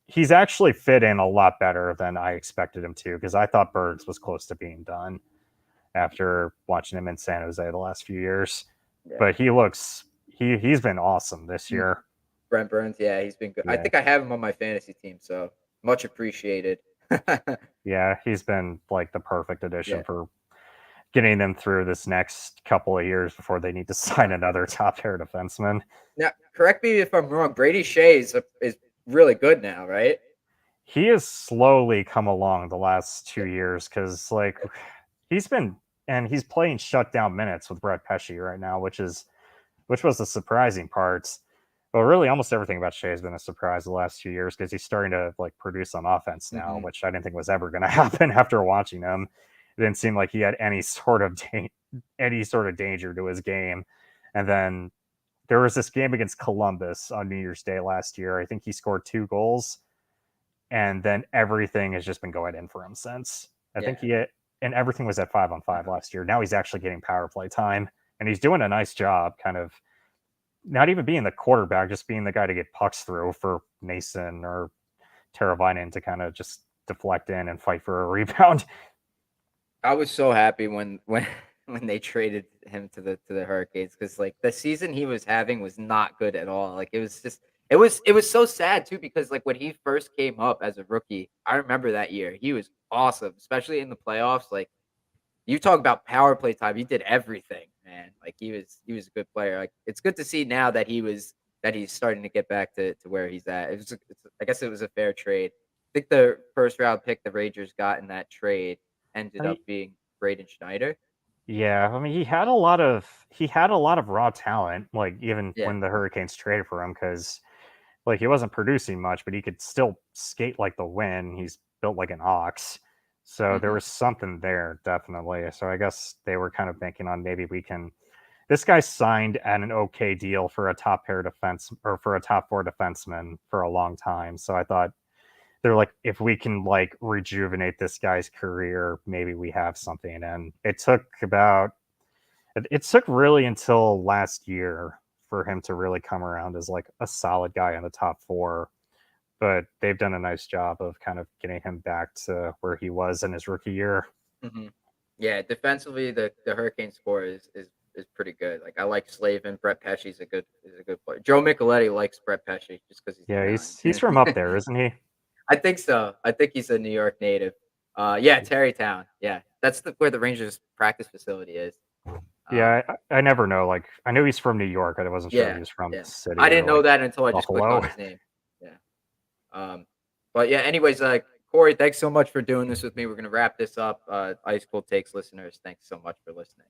he's actually fit in a lot better than I expected him to, because I thought Burns was close to being done after watching him in San Jose the last few years. Yeah. But he's been awesome this Mm. year. Brent Burns, yeah, he's been good. I Yeah. think I have him on my fantasy team, so much appreciated. Yeah, he's been like the perfect addition Yeah. for getting them through this next couple of years before they need to sign another top pair defenseman. Now, correct me if I'm wrong. Brady Shea is really good now, right? He has slowly come along the last 2 years, because like he's playing shutdown minutes with Brett Pesce right now, which was the surprising part. Well, really, almost everything about Shea has been a surprise the last 2 years, because he's starting to like produce on offense now, Hmm. which I didn't think was ever going to happen after watching him. It didn't seem like he had any sort of danger to his game. And then there was this game against Columbus on New Year's Day last year. I think he scored 2 goals, and then everything has just been going in for him since. I Yeah. think and everything was at 5-on-5 last year. Now he's actually getting power play time, and he's doing a nice job, kind of not even being the quarterback, just being the guy to get pucks through for Mason or Teravainen to kind of just deflect in and fight for a rebound. I was so happy when they traded him to the Hurricanes, because like the season he was having was not good at all. Like it was so sad too, because like when he first came up as a rookie, I remember that year he was awesome, especially in the playoffs. Like you talk about power play time, he did everything, man. Like he was a good player. Like it's good to see now that he's starting to get back to where he's at. I guess it was a fair trade. I think the first round pick the Rangers got in that trade ended up I, being Braden Schneider. yeah, I mean, he had a lot of raw talent, like even Yeah. when the Hurricanes traded for him, because like he wasn't producing much, but he could still skate like the wind. He's built like an ox. So there Hmm. was something there, definitely. So I guess they were kind of banking on maybe we can. This guy signed at an okay deal for a top pair defense, or for a top four defenseman for a long time. So I thought they're like, if we can like rejuvenate this guy's career, maybe we have something. And it took really until last year for him to really come around as like a solid guy in the top four. But they've done a nice job of kind of getting him back to where he was in his rookie year. Hmm. Yeah, defensively the Hurricane score is pretty good. Like I like Slavin. Brett Pesce is a good player. Joe Micheletti likes Brett Pesce just because he's Yeah, he's Italian. from up there, isn't he? I think so. I think he's a New York native. Yeah, Terrytown. Yeah, that's where the Rangers practice facility is. Um, Yeah, I never know. Like, I knew he's from New York. I wasn't sure if yeah, he was from yeah. the city I or didn't know like that until I just clicked Buffalo. on his name. Yeah. But yeah. Anyways, Corey, thanks so much for doing this with me. We're gonna wrap this up. Ice Cold Takes listeners, thanks so much for listening.